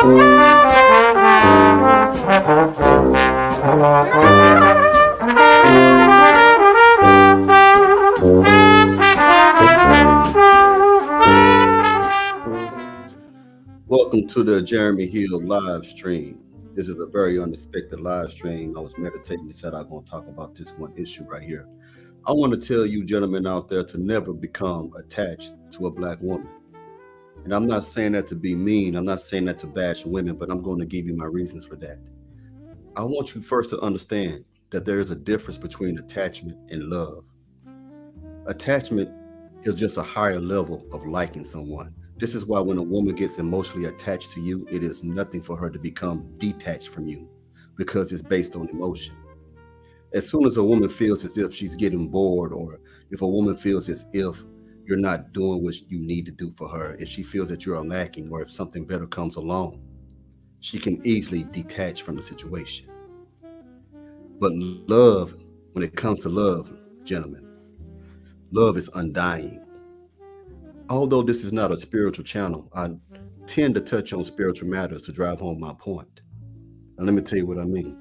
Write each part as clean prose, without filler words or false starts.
Welcome to the Jeremy Hill live stream. This is a very unexpected live stream. I was meditating and said I'm going to talk about this one issue right here. I want to tell you gentlemen out there to never become attached to a black woman. And I'm not saying that to be mean. I'm not saying that to bash women, but I'm going to give you my reasons for that. I want you first to understand that there is a difference between attachment and love. Attachment is just a higher level of liking someone. This is why when a woman gets emotionally attached to you, it is nothing for her to become detached from you because it's based on emotion. As soon as a woman feels as if she's getting bored, or if a woman feels as if you're not doing what you need to do for her, if she feels that you're lacking, or if something better comes along, she can easily detach from the situation. But love, when it comes to love, gentlemen, love is undying. Although this is not a spiritual channel, I tend to touch on spiritual matters to drive home my point. And let me tell you what I mean.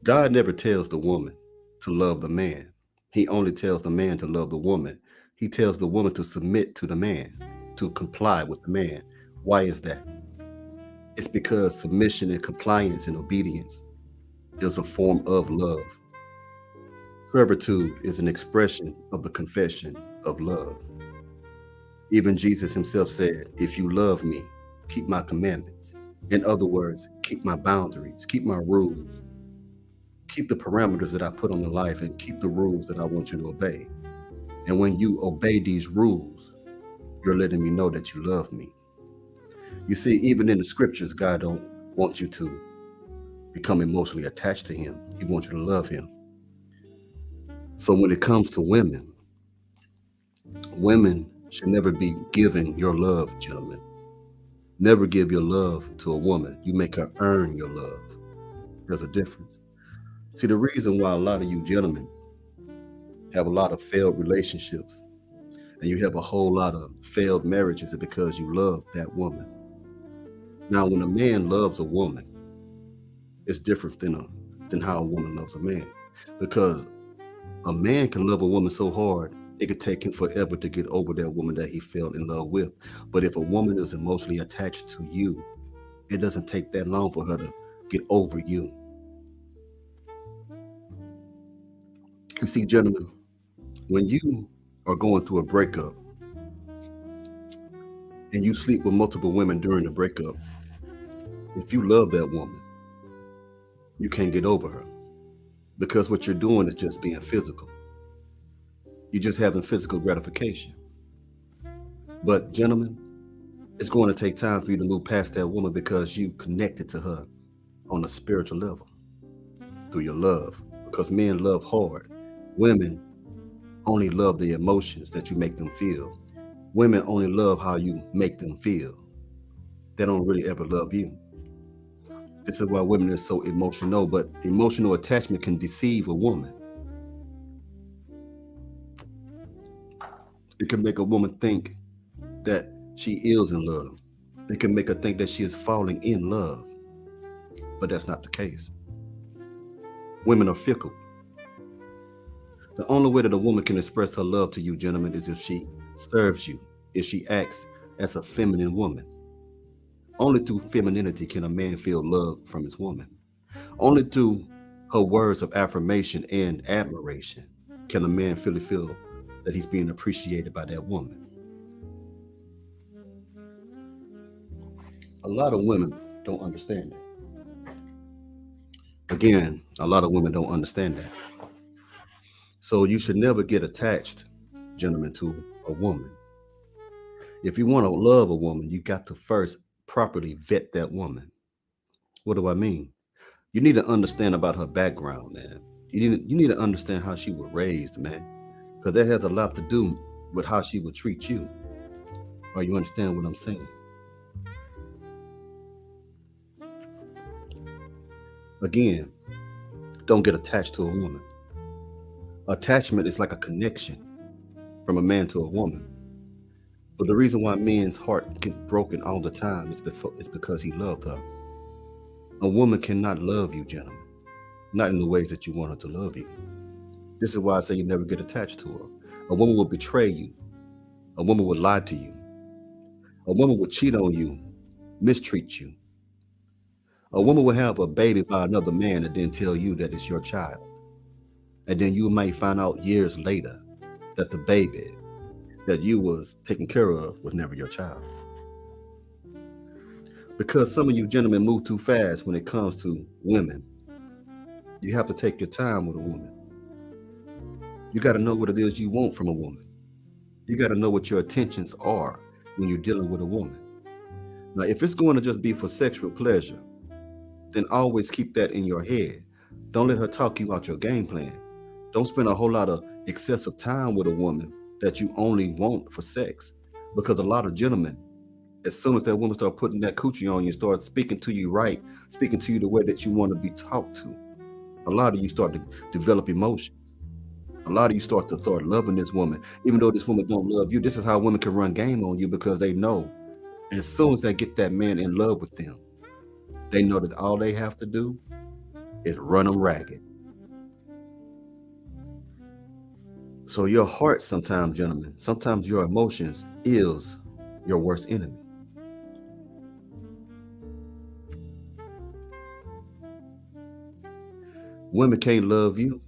God never tells the woman to love the man. He only tells the man to love the woman. He tells the woman to submit to the man, to comply with the man. Why is that? It's because submission and compliance and obedience is a form of love. Servitude is an expression of the confession of love. Even Jesus himself said, if you love me, keep my commandments. In other words, keep my boundaries, keep my rules, keep the parameters that I put on your life, and keep the rules that I want you to obey. And when you obey these rules, you're letting me know that you love me. You see, even in the scriptures, God don't want you to become emotionally attached to him. He wants you to love him. So when it comes to women, women should never be giving your love, gentlemen. Never give your love to a woman. You make her earn your love. There's a difference. See, the reason why a lot of you gentlemen have a lot of failed relationships and you have a whole lot of failed marriages is because you love that woman. Now, when a man loves a woman, it's different than how a woman loves a man. Because a man can love a woman so hard, it could take him forever to get over that woman that he fell in love with. But if a woman is emotionally attached to you, it doesn't take that long for her to get over you. You see, gentlemen, when you are going through a breakup and you sleep with multiple women during the breakup, if you love that woman, you can't get over her. Because what you're doing is just being physical. You're just having physical gratification. But gentlemen, it's going to take time for you to move past that woman because you connected to her on a spiritual level through your love. Because men love hard. Women only love the emotions that you make them feel. Women only love how you make them feel. They don't really ever love you. This is why women are so emotional, but emotional attachment can deceive a woman. It can make a woman think that she is in love. It can make her think that she is falling in love, but that's not the case. Women are fickle. The only way that a woman can express her love to you, gentlemen, is if she serves you, if she acts as a feminine woman. Only through femininity can a man feel love from his woman. Only through her words of affirmation and admiration can a man really feel that he's being appreciated by that woman. A lot of women don't understand that. Again, a lot of women don't understand that. So you should never get attached, gentlemen, to a woman. If you want to love a woman, you got to first properly vet that woman. What do I mean? You need to understand about her background, man. You need to understand how she was raised, man, because that has a lot to do with how she would treat you. Or you understand what I'm saying? Again, don't get attached to a woman. Attachment is like a connection from a man to a woman. But the reason why men's heart gets broken all the time is because he loved her. A woman cannot love you, gentlemen, not in the ways that you want her to love you. This is why I say you never get attached to her. A woman will betray you. A woman will lie to you. A woman will cheat on you, mistreat you. A woman will have a baby by another man and then tell you that it's your child. And then you might find out years later that the baby that you was taking care of was never your child. Because some of you gentlemen move too fast when it comes to women. You have to take your time with a woman. You got to know what it is you want from a woman. You got to know what your intentions are when you're dealing with a woman. Now, if it's going to just be for sexual pleasure, then always keep that in your head. Don't let her talk you out your game plan. Don't spend a whole lot of excessive time with a woman that you only want for sex. Because a lot of gentlemen, as soon as that woman start putting that coochie on you, start speaking to you right, speaking to you the way that you want to be talked to, a lot of you start to develop emotions. A lot of you start loving this woman, even though this woman don't love you. This is how women can run game on you, because they know as soon as they get that man in love with them, they know that all they have to do is run them ragged. So your heart sometimes, gentlemen, sometimes your emotions is your worst enemy. Women can't love you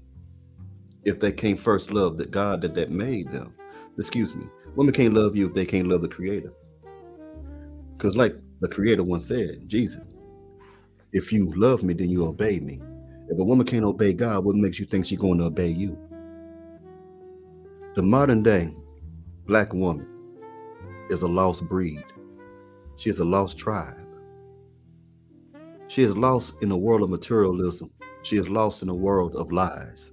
if they can't first love the God that made them. Excuse me. Women can't love you if they can't love the Creator. Because like the Creator once said, Jesus, if you love me, then you obey me. If a woman can't obey God, what makes you think she's going to obey you? The modern day black woman is a lost breed. She is a lost tribe. She is lost in a world of materialism. She is lost in a world of lies.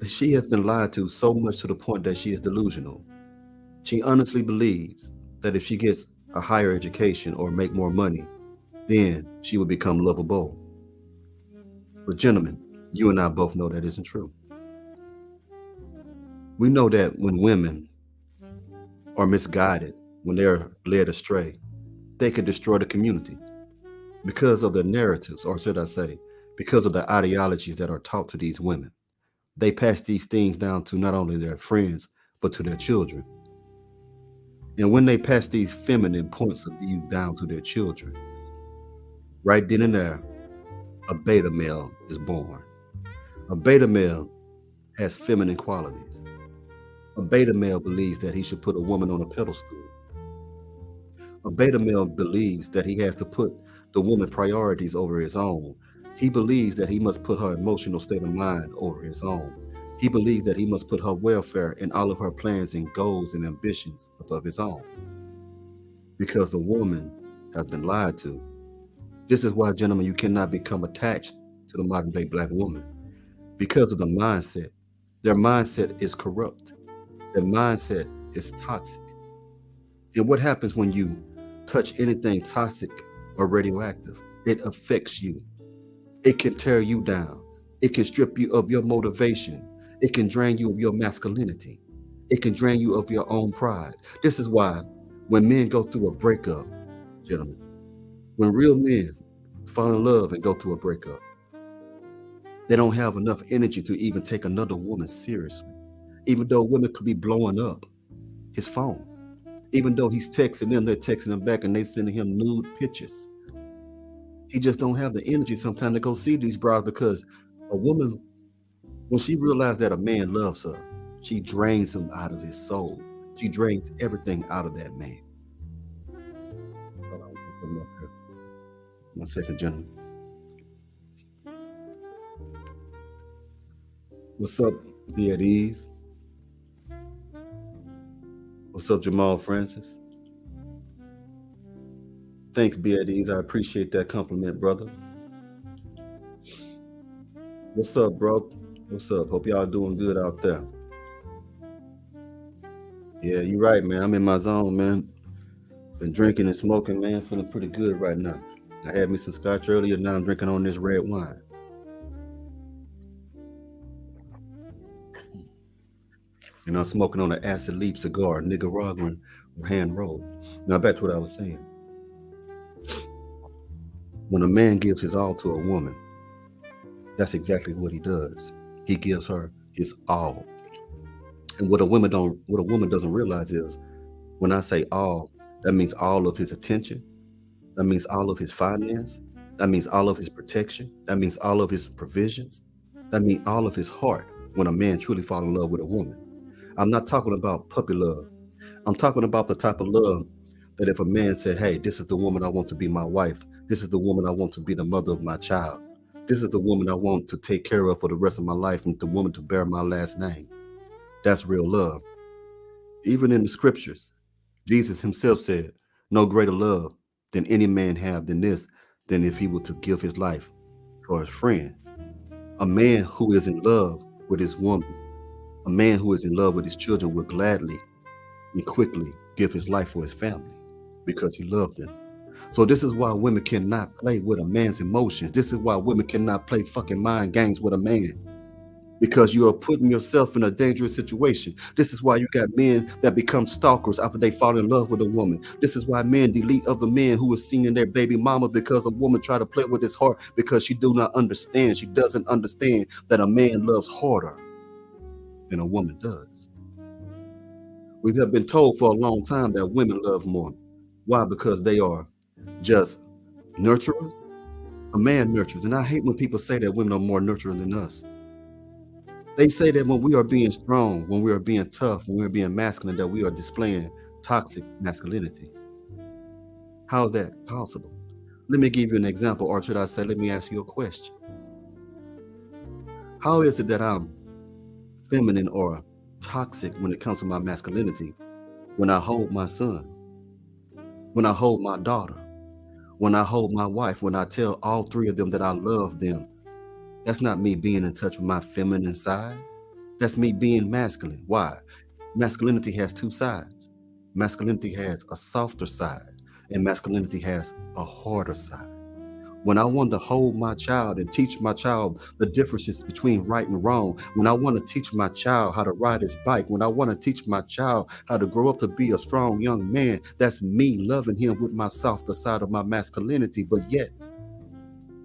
She has been lied to so much to the point that she is delusional. She honestly believes that if she gets a higher education or make more money, then she will become lovable. But gentlemen, you and I both know that isn't true. We know that when women are misguided, when they're led astray, they can destroy the community because of the narratives, or should I say, because of the ideologies that are taught to these women. They pass these things down to not only their friends, but to their children. And when they pass these feminine points of view down to their children, right then and there, a beta male is born. A beta male has feminine qualities. A beta male believes that he should put a woman on a pedestal. A beta male believes that he has to put the woman priorities over his own. He believes that he must put her emotional state of mind over his own. He believes that he must put her welfare and all of her plans and goals and ambitions above his own. Because the woman has been lied to. This is why, gentlemen, you cannot become attached to the modern day black woman. Because of the mindset. Their mindset is corrupt. Their mindset is toxic. And what happens when you touch anything toxic or radioactive? It affects you. It can tear you down. It can strip you of your motivation. It can drain you of your masculinity. It can drain you of your own pride. This is why when men go through a breakup, gentlemen, when real men fall in love and go through a breakup, they don't have enough energy to even take another woman seriously. Even though women could be blowing up his phone. Even though he's texting them, they're texting him back and they sending him nude pictures. He just don't have the energy sometimes to go see these brides, because a woman, when she realizes that a man loves her, she drains him out of his soul. She drains everything out of that man. Hold on, 1 second, gentlemen. What's up, Be at Ease? What's up, Jamal Francis? Thanks, Be at Ease. I appreciate that compliment, brother. What's up, bro? What's up? Hope y'all doing good out there. Yeah, you're right, man. I'm in my zone, man. Been drinking and smoking, man. Feeling pretty good right now. I had me some scotch earlier. Now I'm drinking on this red wine. and I'm smoking on an acid leaf cigar, Nicaraguan hand rolled. Now back to what I was saying. When a man gives his all to a woman, that's exactly what he does. He gives her his all. And what a woman doesn't realize is when I say all, that means all of his attention, that means all of his finance, that means all of his protection, that means all of his provisions, that means all of his heart when a man truly falls in love with a woman. I'm not talking about puppy love. I'm talking about the type of love that if a man said, hey, this is the woman I want to be my wife, this is the woman I want to be the mother of my child, this is the woman I want to take care of for the rest of my life and the woman to bear my last name. That's real love. Even in the scriptures, Jesus himself said, no greater love than any man have than this, than if he were to give his life for his friend. A man who is in love with his woman, a man who is in love with his children will gladly and quickly give his life for his family because he loved them. So this is why women cannot play with a man's emotions. This is why women cannot play fucking mind games with a man, because you are putting yourself in a dangerous situation. This is why you got men that become stalkers after they fall in love with a woman. This is why men delete other men who are seeing their baby mama because a woman try to play with his heart because she do not understand. She doesn't understand that a man loves harder than a woman does. We have been told for a long time that women love more. Why? Because they are just nurturers. A man nurtures. And I hate when people say that women are more nurturing than us. They say that when we are being strong, when we are being tough, when we're being masculine, that we are displaying toxic masculinity. How is that possible? Let me give you an example, or should I say, let me ask you a question. How is it that I'm feminine or toxic when it comes to my masculinity when I hold my son, when I hold my daughter, when I hold my wife, when I tell all three of them that I love them? That's not me being in touch with my feminine side. That's me being masculine. Why? Masculinity has two sides. Masculinity has a softer side, and masculinity has a harder side. When I want to hold my child and teach my child the differences between right and wrong, when I want to teach my child how to ride his bike, when I want to teach my child how to grow up to be a strong young man, that's me loving him with my softer side of my masculinity. But yet,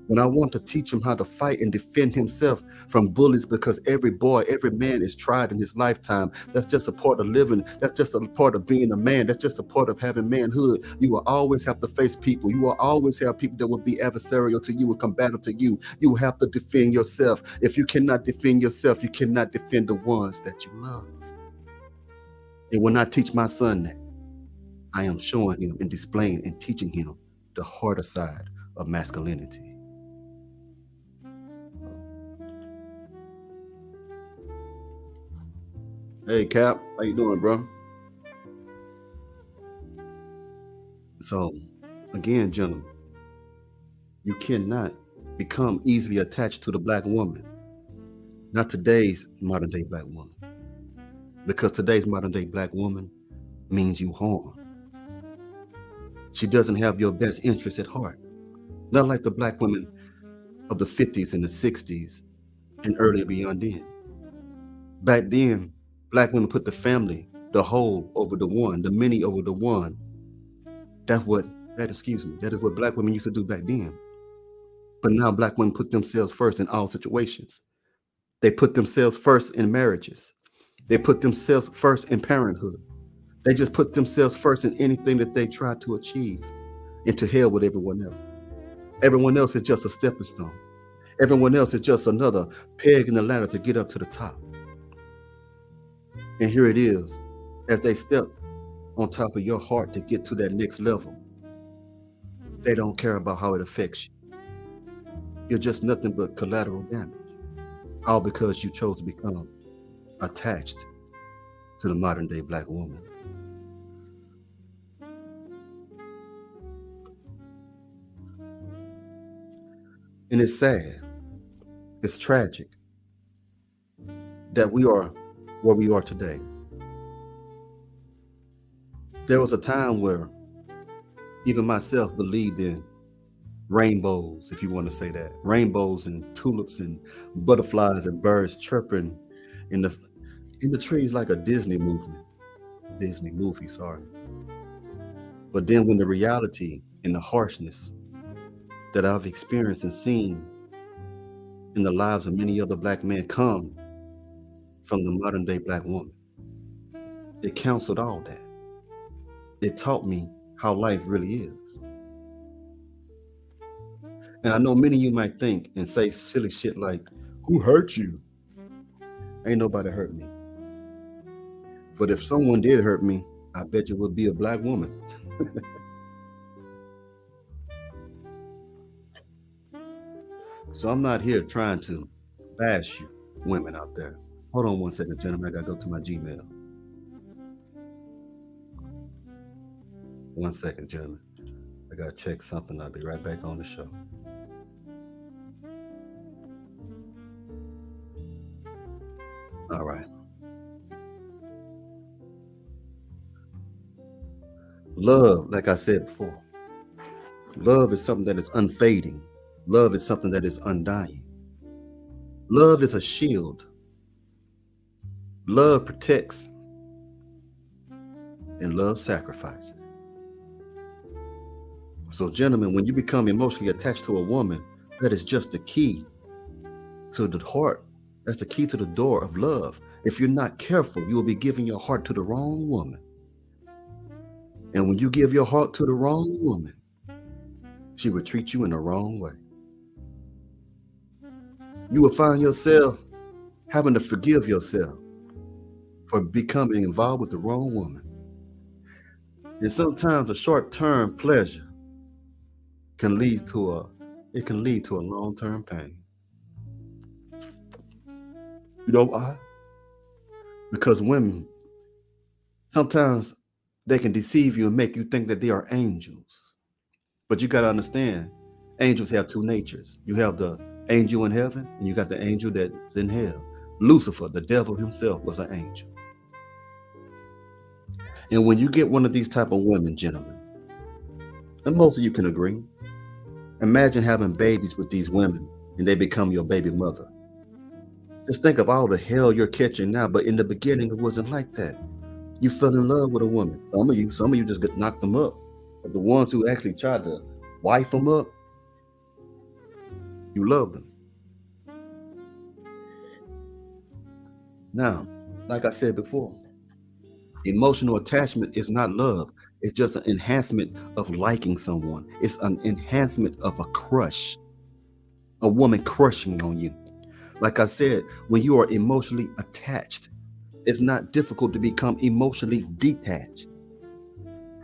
when I want to teach him how to fight and defend himself from bullies, because every boy, every man is tried in his lifetime. That's just a part of living. That's just a part of being a man. That's just a part of having manhood. You will always have to face people. You will always have people that will be adversarial to you and combative to you. You will have to defend yourself. If you cannot defend yourself, you cannot defend the ones that you love. And when I teach my son that, I am showing him and displaying and teaching him the harder side of masculinity. Hey, Cap, how you doing, bro? So, again, gentlemen, you cannot become easily attached to the black woman. Not today's modern day black woman. Because today's modern day black woman means you harm. She doesn't have your best interest at heart. Not like the black women of the 50s and the 60s and earlier beyond then. Back then, black women put the family, the whole over the one, the many over the one. That is what black women used to do back then. But now black women put themselves first in all situations. They put themselves first in marriages. They put themselves first in parenthood. They just put themselves first in anything that they try to achieve, and to hell with everyone else. Everyone else is just a stepping stone. Everyone else is just another peg in the ladder to get up to the top. And here it is, as they step on top of your heart to get to that next level, they don't care about how it affects you. You're just nothing but collateral damage, all because you chose to become attached to the modern day black woman. And it's sad, it's tragic that we are where we are today. There was a time where even myself believed in rainbows, if you want to say that. Rainbows and tulips and butterflies and birds chirping in in the trees like a Disney movie, sorry. But then when the reality and the harshness that I've experienced and seen in the lives of many other black men come from the modern day black woman, it counseled all that. It taught me how life really is. And I know many of you might think and say silly shit like, who hurt you? Ain't nobody hurt me. But if someone did hurt me, I bet you would be a black woman. So I'm not here trying to bash you, women out there. Hold on one second, gentlemen. I gotta go to my Gmail. One second, gentlemen. I gotta check something. I'll be right back on the show. All right. Love, like I said before, love is something that is unfading. Love is something that is undying. Love is a shield. Love protects, and love sacrifices. So, gentlemen, when you become emotionally attached to a woman, that is just the key to the heart. That's the key to the door of love. If you're not careful, you will be giving your heart to the wrong woman. And when you give your heart to the wrong woman, she will treat you in the wrong way. You will find yourself having to forgive yourself for becoming involved with the wrong woman. And sometimes a short-term pleasure can lead to a long-term pain. You know why? Because women, sometimes they can deceive you and make you think that they are angels. But you got to understand, angels have two natures. You have the angel in heaven, and you got the angel that's in hell. Lucifer, the devil himself, was an angel. And when you get one of these type of women, gentlemen, and most of you can agree, imagine having babies with these women and they become your baby mother. Just think of all the hell you're catching now, but in the beginning, it wasn't like that. You fell in love with a woman. Some of you just knocked them up. But the ones who actually tried to wife them up, you love them. Now, like I said before, emotional attachment is not love. It's just an enhancement of liking someone. It's an enhancement of a crush. A woman crushing on you. Like I said, when you are emotionally attached, it's not difficult to become emotionally detached,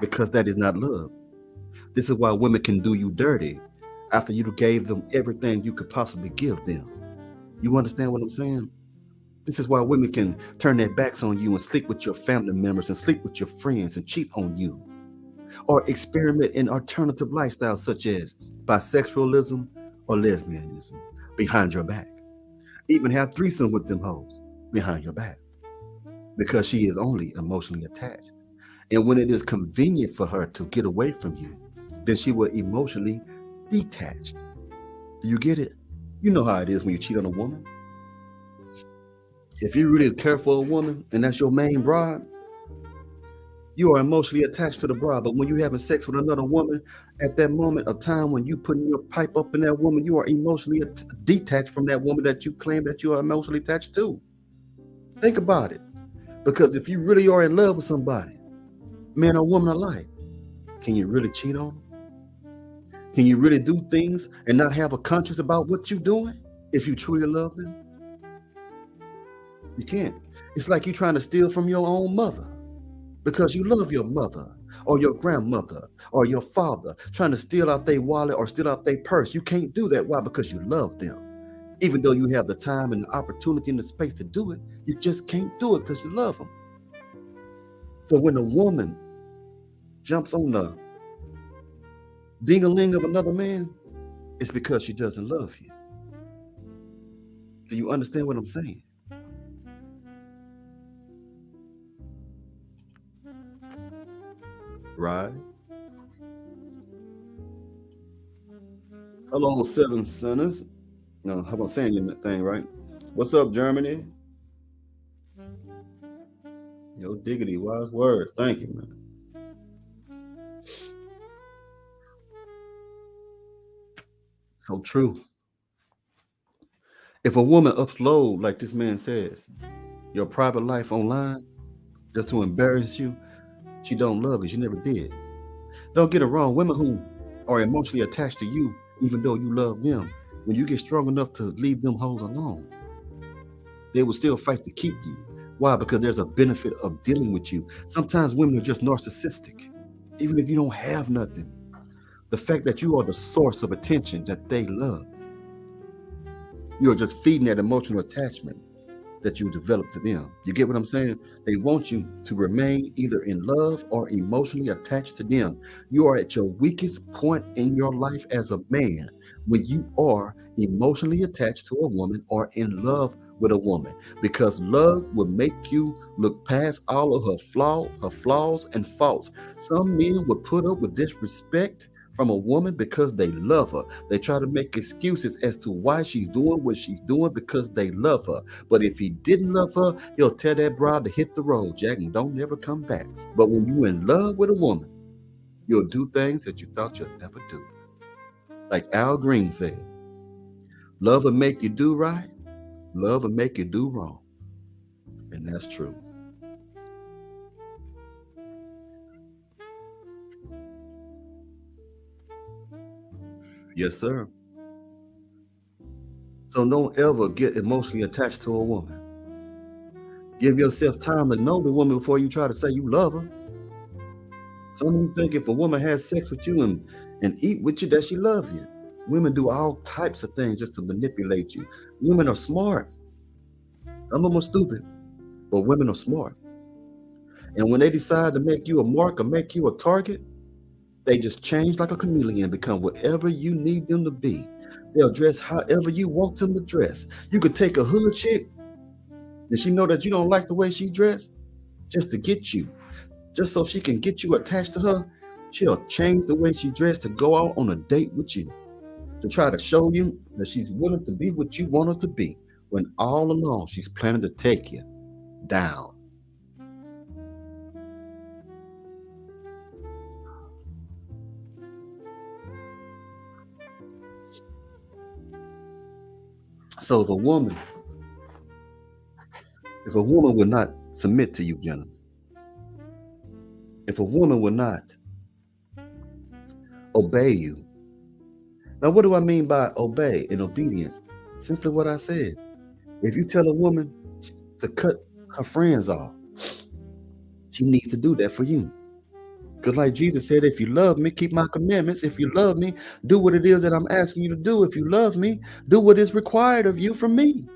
because that is not love. This is why women can do you dirty after you gave them everything you could possibly give them. You understand what I'm saying? This is why women can turn their backs on you and sleep with your family members and sleep with your friends and cheat on you, or experiment in alternative lifestyles such as bisexualism or lesbianism behind your back. Even have threesome with them hoes behind your back, because she is only emotionally attached. And when it is convenient for her to get away from you, then she will emotionally detached. Do you get it? You know how it is when you cheat on a woman. If you really care for a woman and that's your main bride, you are emotionally attached to the bride. But when you're having sex with another woman, at that moment of time when you putting your pipe up in that woman, you are emotionally detached from that woman that you claim that you are emotionally attached to. Think about it. Because if you really are in love with somebody, man or woman alike, can you really cheat on them? Can you really do things and not have a conscience about what you're doing if you truly love them? You can't. It's like you trying to steal from your own mother because you love your mother or your grandmother or your father, trying to steal out their wallet or steal out their purse. You can't do that. Why? Because you love them. Even though you have the time and the opportunity and the space to do it, you just can't do it because you love them. So when a woman jumps on the ding-a-ling of another man, it's because she doesn't love you. Do you understand what I'm saying? Right? Hello, seven sinners. No, how about saying your thing, right? What's up, Germany? Your diggity wise words. Thank you, man. So true. If a woman upload, like this man says, your private life online just to embarrass you, she don't love you. She never did. Don't get it wrong. Women who are emotionally attached to you, even though you love them, when you get strong enough to leave them hoes alone, they will still fight to keep you. Why? Because there's a benefit of dealing with you. Sometimes women are just narcissistic, even if you don't have nothing. The fact that you are the source of attention that they love, you are just feeding that emotional attachment that you develop to them. You get what I'm saying? They want you to remain either in love or emotionally attached to them. You are at your weakest point in your life as a man when you are emotionally attached to a woman or in love with a woman, because love will make you look past all of her flaws and faults. Some men would put up with disrespect from a woman because they love her. They try to make excuses as to why she's doing what she's doing because they love her. But if he didn't love her, he'll tell that bride to hit the road, Jack, and don't never come back. But when you're in love with a woman, you'll do things that you thought you'd never do. Like Al Green said, love will make you do right, love will make you do wrong. And that's true. Yes, sir. So don't ever get emotionally attached to a woman. Give yourself time to know the woman before you try to say you love her. Some of you think if a woman has sex with you and eat with you, that she love you. Women do all types of things just to manipulate you. Women are smart. Some of them are stupid, but women are smart. And when they decide to make you a mark or make you a target, they just change like a chameleon, become whatever you need them to be. They'll dress however you want them to dress. You could take a hood chick and she know that you don't like the way she dressed just to get you. Just so she can get you attached to her, she'll change the way she dressed to go out on a date with you, to try to show you that she's willing to be what you want her to be, when all along she's planning to take you down. So if a woman will not submit to you, gentlemen, if a woman will not obey you. Now, what do I mean by obey and obedience? Simply what I said. If you tell a woman to cut her friends off, she needs to do that for you. Because, like Jesus said, if you love me, keep my commandments. If you love me, do what it is that I'm asking you to do. If you love me, do what is required of you from me.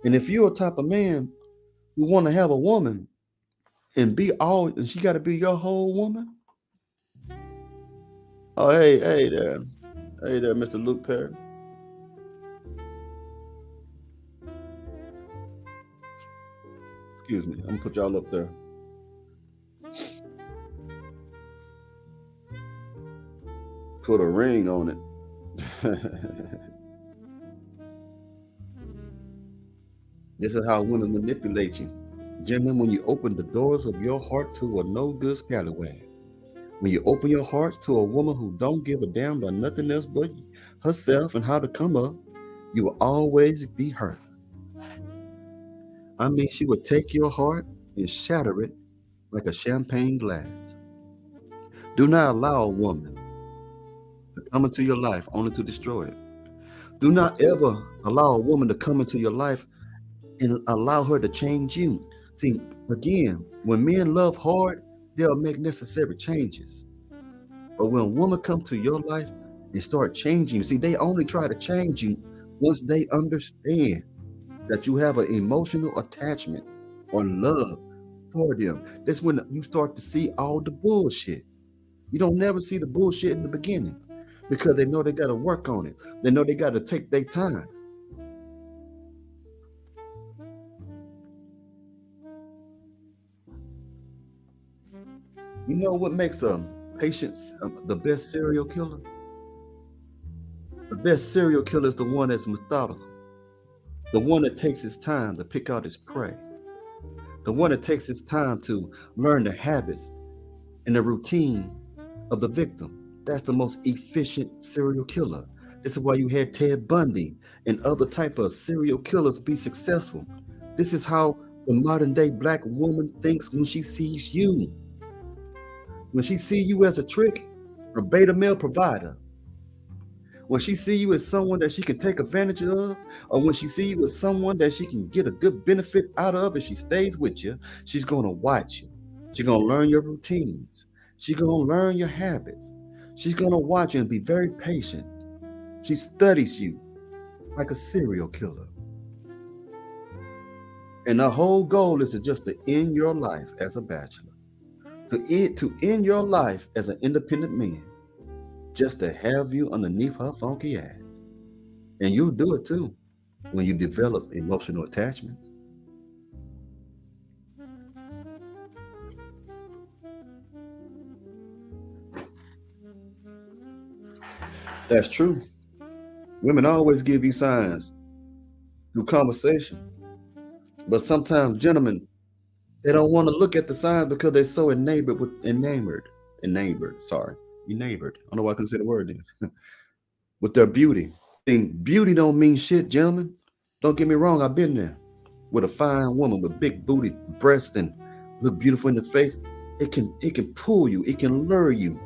And if you're a type of man who want to have a woman and she got to be your whole woman. Oh, hey there, Mr. Luke Perry. Excuse me, I'm gonna put y'all up there. Put a ring on it. This is how women manipulate you. Gentlemen, when you open the doors of your heart to a no good scallywag, when you open your hearts to a woman who don't give a damn about nothing else but herself and how to come up, you will always be hurt. I mean, she would take your heart and shatter it like a champagne glass. Do not allow a woman to come into your life only to destroy it. Do not ever allow a woman to come into your life and allow her to change you. See, again, when men love hard, they'll make necessary changes. But when a woman comes to your life and start changing you, see, they only try to change you once they understand that you have an emotional attachment or love for them. That's when you start to see all the bullshit. You don't never see the bullshit in the beginning because they know they got to work on it. They know they got to take their time. You know what makes a patient the best serial killer? The best serial killer is the one that's methodical, the one that takes his time to pick out his prey, the one that takes its time to learn the habits and the routine of the victim. That's the most efficient serial killer. This is why you had Ted Bundy and other type of serial killers be successful. This is how the modern day black woman thinks when she sees you. When she see you as a trick, a beta male provider, when she see you as someone that she can take advantage of, or when she see you as someone that she can get a good benefit out of if she stays with you, she's going to watch you. She's going to learn your routines. She's going to learn your habits. She's going to watch you and be very patient. She studies you like a serial killer. And the whole goal is to end your life as a bachelor, to end your life as an independent man, just to have you underneath her funky ass. And you'll do it too when you develop emotional attachments. That's true. Women always give you signs through conversation. But sometimes gentlemen, they don't want to look at the signs because they're so enamored. I don't know why I couldn't say the word then. With their beauty. And beauty don't mean shit, gentlemen. Don't get me wrong, I've been there. With a fine woman with big booty, breasts, and look beautiful in the face. It can pull you. It can lure you.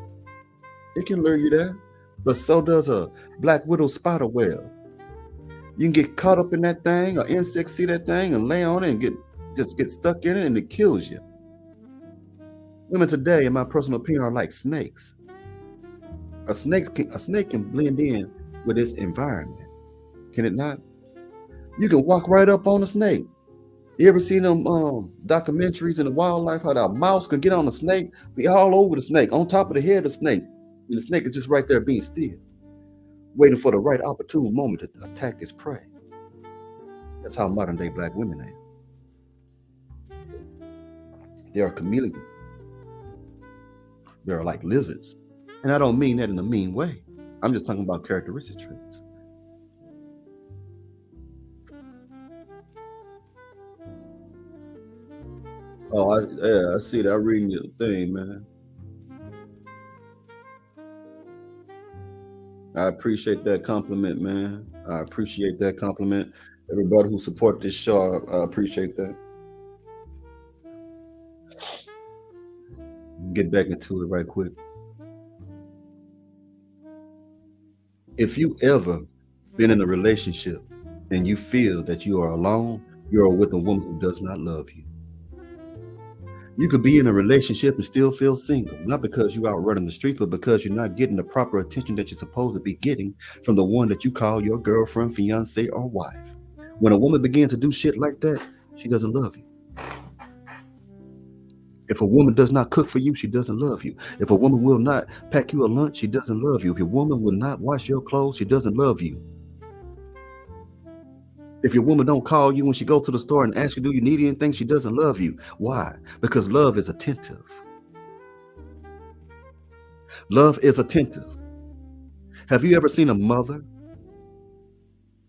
It can lure you there. But so does a black widow spider web. You can get caught up in that thing, or insects see that thing and lay on it and get stuck in it, and it kills you. Women today, in my personal opinion, are like snakes. A snake can blend in with its environment. Can it not? You can walk right up on a snake. You ever seen them documentaries in the wildlife, how the mouse can get on a snake, be all over the snake, on top of the head of the snake, and the snake is just right there being still, waiting for the right opportune moment to attack its prey. That's how modern day black women are. They are chameleons. They're like lizards. And I don't mean that in a mean way. I'm just talking about characteristic traits. Oh, I see that. I'm reading your thing, man. I appreciate that compliment, man. I appreciate that compliment. Everybody who support this show, I appreciate that. Get back into it right quick. If you ever been in a relationship and you feel that you are alone, you're with a woman who does not love you. You could be in a relationship and still feel single, not because you're out running the streets, but because you're not getting the proper attention that you're supposed to be getting from the one that you call your girlfriend, fiance, or wife. When a woman begins to do shit like that, she doesn't love you. If a woman does not cook for you, she doesn't love you. If a woman will not pack you a lunch, she doesn't love you. If your woman will not wash your clothes, she doesn't love you. If your woman don't call you when she goes to the store and asks you, do you need anything? She doesn't love you. Why? Because love is attentive. Love is attentive. Have you ever seen a mother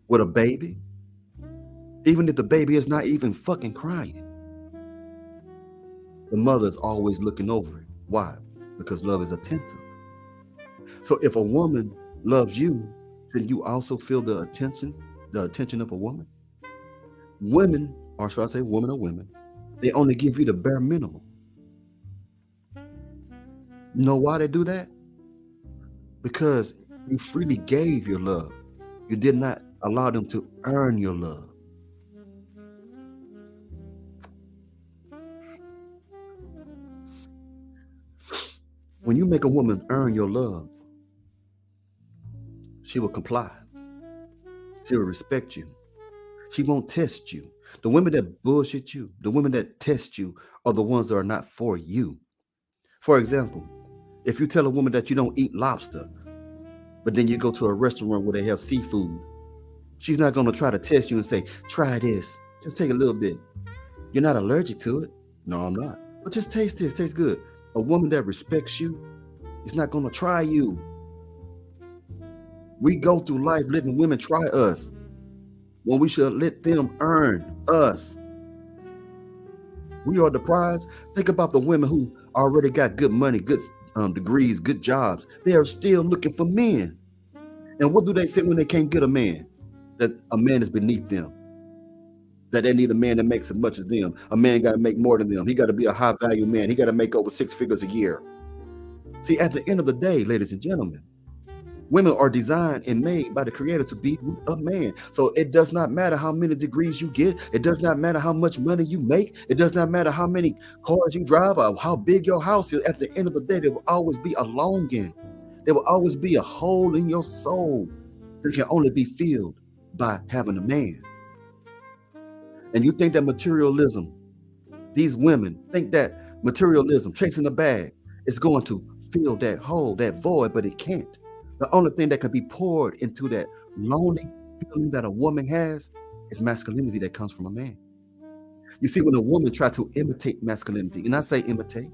with a baby? Even if the baby is not even fucking crying, the mother is always looking over it. Why? Because love is attentive. So if a woman loves you, then you also feel the attention of a woman. Women, or should I say women or women, they only give you the bare minimum. You know why they do that? Because you freely gave your love. You did not allow them to earn your love. When you make a woman earn your love, she will comply. She will respect you. She won't test you. The women that bullshit you, the women that test you, are the ones that are not for you. For example, if you tell a woman that you don't eat lobster, but then you go to a restaurant where they have seafood, she's not going to try to test you and say, try this. Just take a little bit. You're not allergic to it. No, I'm not. But just taste this. Tastes good. A woman that respects you is not going to try you. We go through life letting women try us when we should let them earn us. We are the prize. Think about the women who already got good money, good degrees, good jobs. They are still looking for men. And what do they say when they can't get a man? That a man is beneath them. That they need a man that makes as much as them. A man got to make more than them. He got to be a high value man. He got to make over 6 figures a year. See, at the end of the day, ladies and gentlemen, women are designed and made by the Creator to be with a man. So it does not matter how many degrees you get. It does not matter how much money you make. It does not matter how many cars you drive or how big your house is. At the end of the day, there will always be a longing. There will always be a hole in your soul that can only be filled by having a man. And you think that materialism, these women think that materialism, chasing a bag, is going to fill that hole, that void, but it can't. The only thing that can be poured into that lonely feeling that a woman has is masculinity that comes from a man. You see, when a woman tries to imitate masculinity, and I say imitate,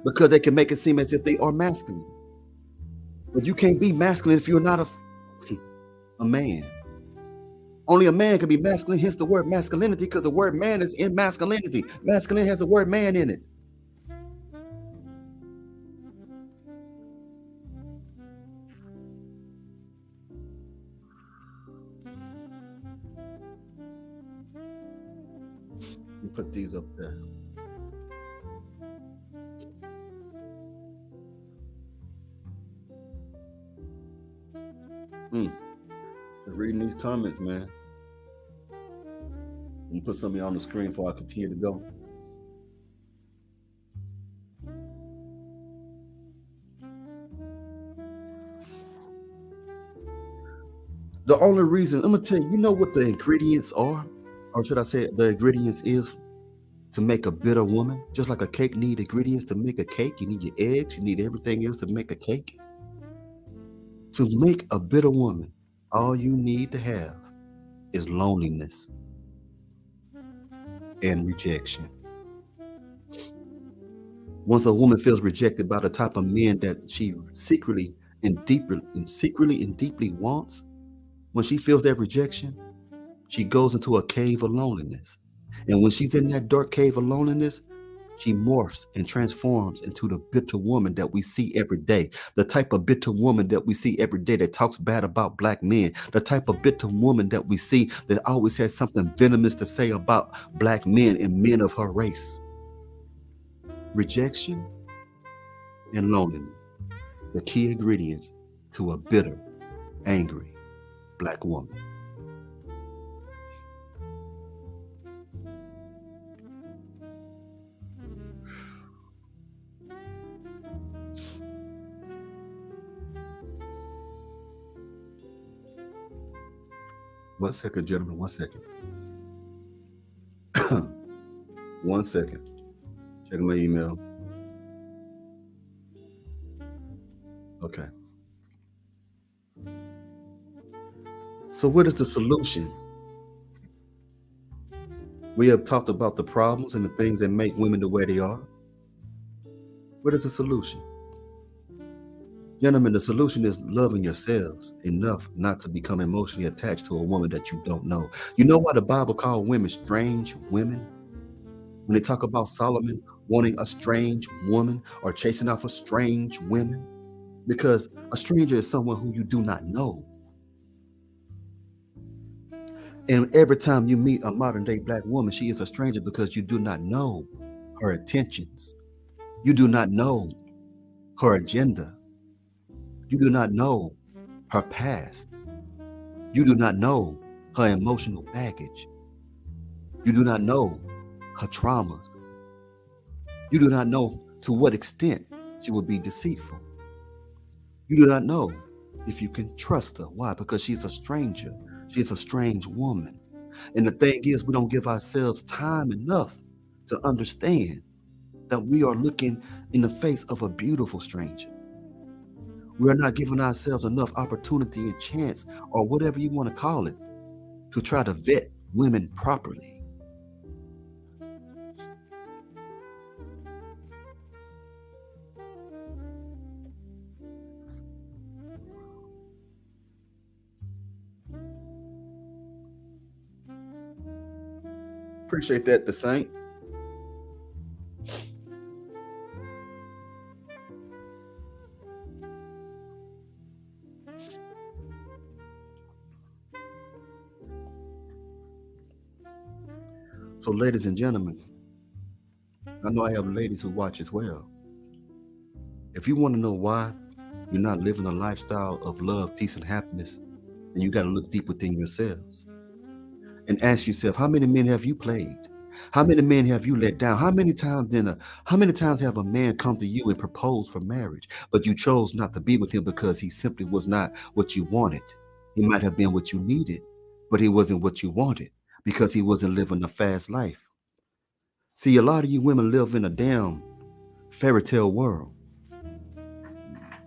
because they can make it seem as if they are masculine. But you can't be masculine if you're not a man. Only a man can be masculine, hence the word masculinity, because the word man is in masculinity. Masculine has the word man in it. Let me put these up there. Reading these comments, man. Let me put some of you on the screen before I continue to go. The only reason, I'm going to tell you, you know what the ingredients are? Or should I say the ingredients is to make a bitter woman? Just like a cake need ingredients to make a cake. You need your eggs. You need everything else to make a cake. To make a bitter woman, all you need to have is loneliness and rejection. Once a woman feels rejected by the type of men that she secretly and deeply wants, when she feels that rejection, she goes into a cave of loneliness. And when she's in that dark cave of loneliness, she morphs and transforms into the bitter woman that we see every day. The type of bitter woman that we see every day that talks bad about black men. The type of bitter woman that we see that always has something venomous to say about black men and men of her race. Rejection and loneliness, the key ingredients to a bitter, angry black woman. One second, gentlemen, 1 second. 1 second. Checking my email. Okay. So what is the solution? We have talked about the problems and the things that make women the way they are. What is the solution? Gentlemen, the solution is loving yourselves enough not to become emotionally attached to a woman that you don't know. You know why the Bible called women strange women? When they talk about Solomon wanting a strange woman or chasing off a strange woman, because a stranger is someone who you do not know. And every time you meet a modern day black woman, she is a stranger because you do not know her intentions. You do not know her agenda. You do not know her past. You do not know her emotional baggage. You do not know her traumas. You do not know to what extent she will be deceitful. You do not know if you can trust her. Why? Because she's a stranger. She's a strange woman. And the thing is, we don't give ourselves time enough to understand that we are looking in the face of a beautiful stranger. We are not giving ourselves enough opportunity and chance, or whatever you want to call it, to try to vet women properly. Appreciate that, the Saint. So, ladies and gentlemen, I know I have ladies who watch as well. If you want to know why you're not living a lifestyle of love, peace, and happiness, then you got to look deep within yourselves and ask yourself, how many men have you played? How many men have you let down? How many times have a man come to you and propose for marriage, but you chose not to be with him because he simply was not what you wanted? He might have been what you needed, but he wasn't what you wanted because he wasn't living a fast life. See, a lot of you women live in a damn fairy tale world.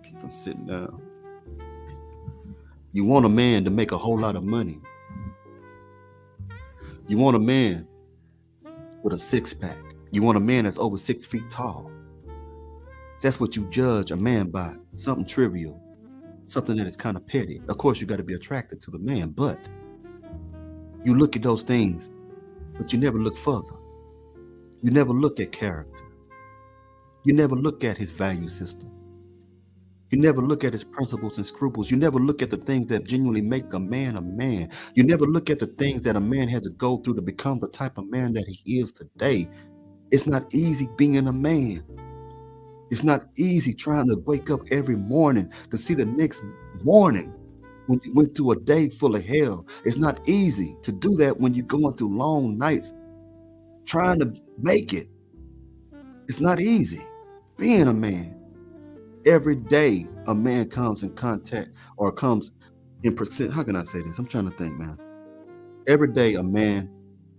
Keep from sitting down. You want a man to make a whole lot of money. You want a man with a six-pack. You want a man that's over 6 feet tall. That's what you judge a man by, something trivial, something that is kind of petty. Of course, you got to be attracted to the man, but you look at those things, but you never look further. You never look at character. You never look at his value system. You never look at his principles and scruples. You never look at the things that genuinely make a man a man. You never look at the things that a man had to go through to become the type of man that he is today. It's not easy being a man. It's not easy trying to wake up every morning to see the next morning when you went through a day full of hell. It's not easy to do that when you're going through long nights trying to make it. It's not easy being a man. Every day a man comes in contact or comes in percent. How can I say this? I'm trying to think, man. Every day a man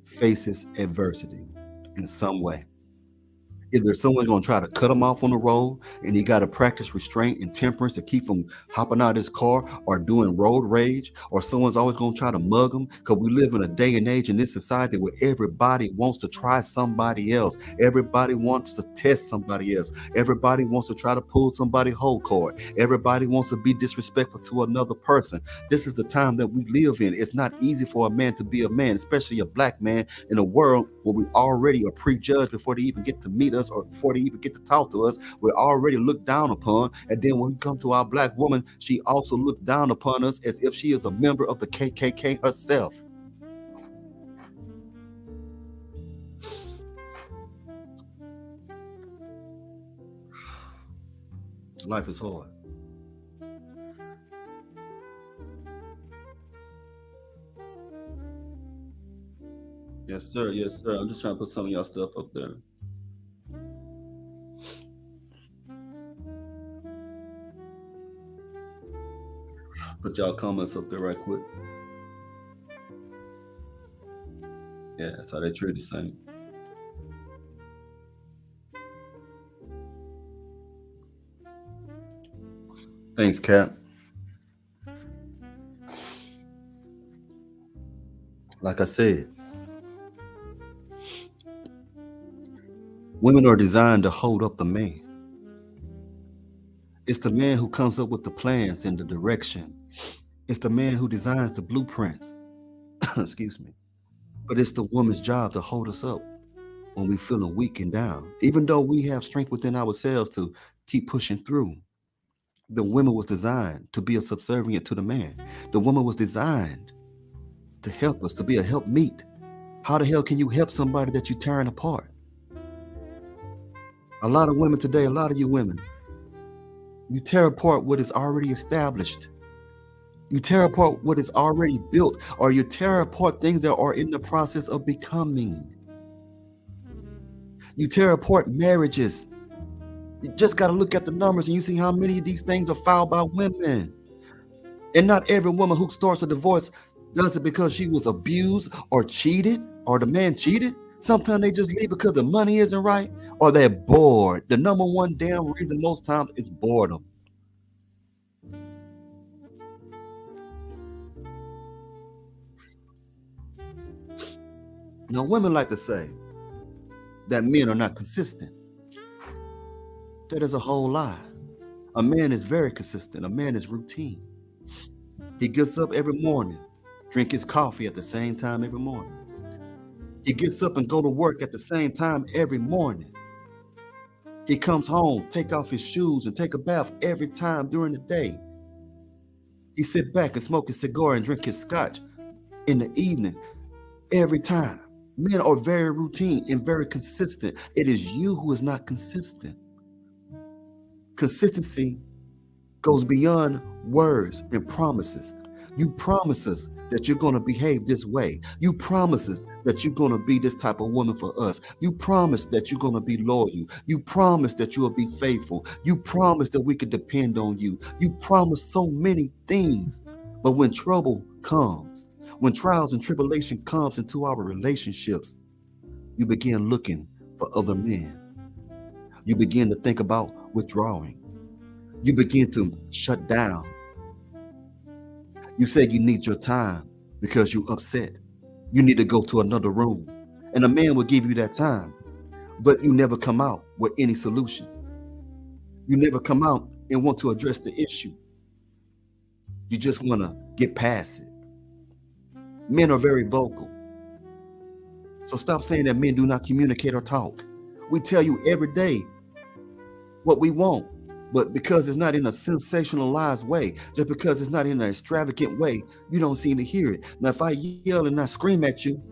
faces adversity in some way. Either someone's going to try to cut him off on the road and he got to practice restraint and temperance to keep from hopping out of his car or doing road rage, or someone's always going to try to mug him, because we live in a day and age in this society where everybody wants to try somebody else. Everybody wants to test somebody else. Everybody wants to try to pull somebody's whole cord. Everybody wants to be disrespectful to another person. This is the time that we live in. It's not easy for a man to be a man, especially a black man, in a world where we already are prejudged before they even get to meet us or before they even get to talk to us. We're already looked down upon. And then when we come to our black woman, she also looked down upon us as if she is a member of the KKK herself. Life is hard. Yes, sir. Yes, sir. I'm just trying to put some of y'all stuff up there. Put y'all comments up there right quick. Yeah, that's how they treat the same. Thanks, Cap. Like I said, women are designed to hold up the man. It's the man who comes up with the plans and the direction. It's the man who designs the blueprints. Excuse me. But it's the woman's job to hold us up when we feeling weak and down. Even though we have strength within ourselves to keep pushing through. The woman was designed to be a subservient to the man. The woman was designed to help us, to be a helpmeet. How the hell can you help somebody that you're tearing apart? A lot of women today, a lot of you women, you tear apart what is already established. You tear apart what is already built, or you tear apart things that are in the process of becoming. You tear apart marriages. You just got to look at the numbers and you see how many of these things are filed by women. And not every woman who starts a divorce does it because she was abused or cheated or the man cheated. Sometimes they just leave because the money isn't right or they're bored. The number one damn reason most times is boredom. Now, women like to say that men are not consistent. That is a whole lie. A man is very consistent. A man is routine. He gets up every morning, drink his coffee at the same time every morning. He gets up and go to work at the same time every morning. He comes home, take off his shoes, and take a bath every time during the day. He sit back and smoke his cigar and drink his scotch in the evening every time. Men are very routine and very consistent. It is you who is not consistent. Consistency goes beyond words and promises. You promise us that you're going to behave this way. You promise us that you're going to be this type of woman for us. You promise that you're going to be loyal. You promise that you will be faithful. You promise that we can depend on you. You promise so many things. But when trouble comes, when trials and tribulation comes into our relationships, you begin looking for other men. You begin to think about withdrawing. You begin to shut down. You say you need your time because you're upset. You need to go to another room. And a man will give you that time, but you never come out with any solution. You never come out and want to address the issue. You just want to get past it. Men are very vocal. So stop saying that men do not communicate or talk. We tell you every day what we want. But because it's not in a sensationalized way, just because it's not in an extravagant way, you don't seem to hear it. Now, if I yell and I scream at you,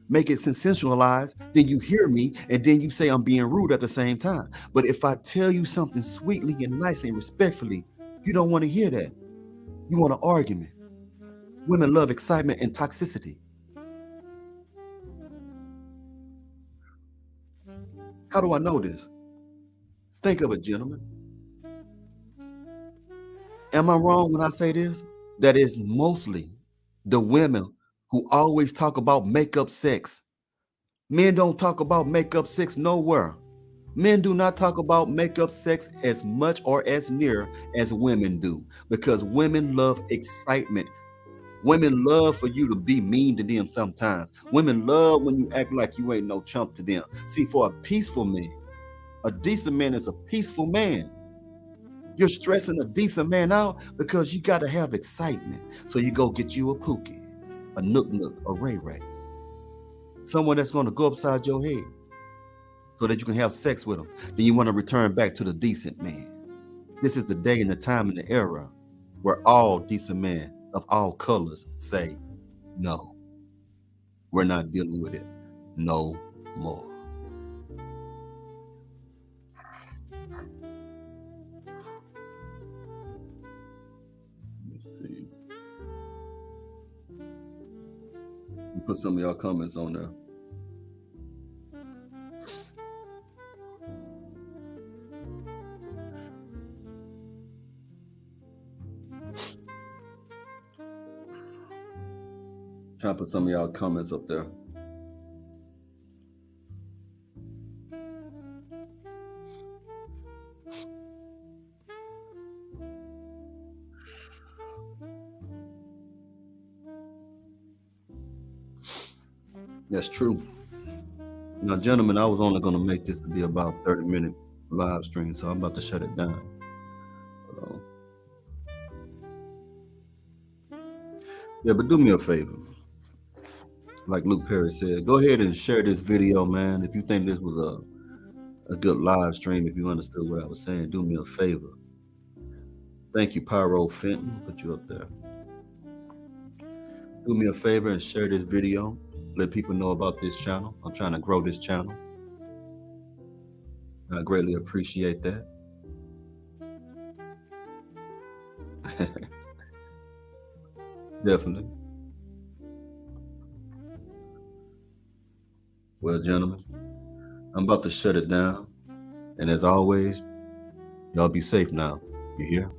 make it sensationalized, then you hear me, and then you say I'm being rude at the same time. But if I tell you something sweetly and nicely and respectfully, you don't want to hear that. You want an argument. Women love excitement and toxicity. How do I know this? Think of it, gentlemen. Am I wrong when I say this? That is mostly the women who always talk about makeup sex. Men don't talk about makeup sex nowhere. Men do not talk about makeup sex as much or as near as women do, because women love excitement. Women love for you to be mean to them sometimes. Women love when you act like you ain't no chump to them. See, for a peaceful man, a decent man is a peaceful man. You're stressing a decent man out because you got to have excitement. So you go get you a Pookie, a Nook Nook, a Ray Ray. Someone that's going to go upside your head so that you can have sex with them. Then you want to return back to the decent man. This is the day and the time and the era where all decent men of all colors say, no, we're not dealing with it no more. Let's see. Put some of y'all comments on there. Try to put some of y'all comments up there. That's true. Now, gentlemen, I was only going to make this to be about 30-minute live stream, so I'm about to shut it down. Yeah, but do me a favor. Like Luke Perry said, go ahead and share this video, man. If you think this was a good live stream, if you understood what I was saying, do me a favor. Thank you, Pyro Fenton. Put you up there. Do me a favor and share this video. Let people know about this channel. I'm trying to grow this channel. I greatly appreciate that. Definitely. Well, gentlemen, I'm about to shut it down. And as always, y'all be safe now. You hear?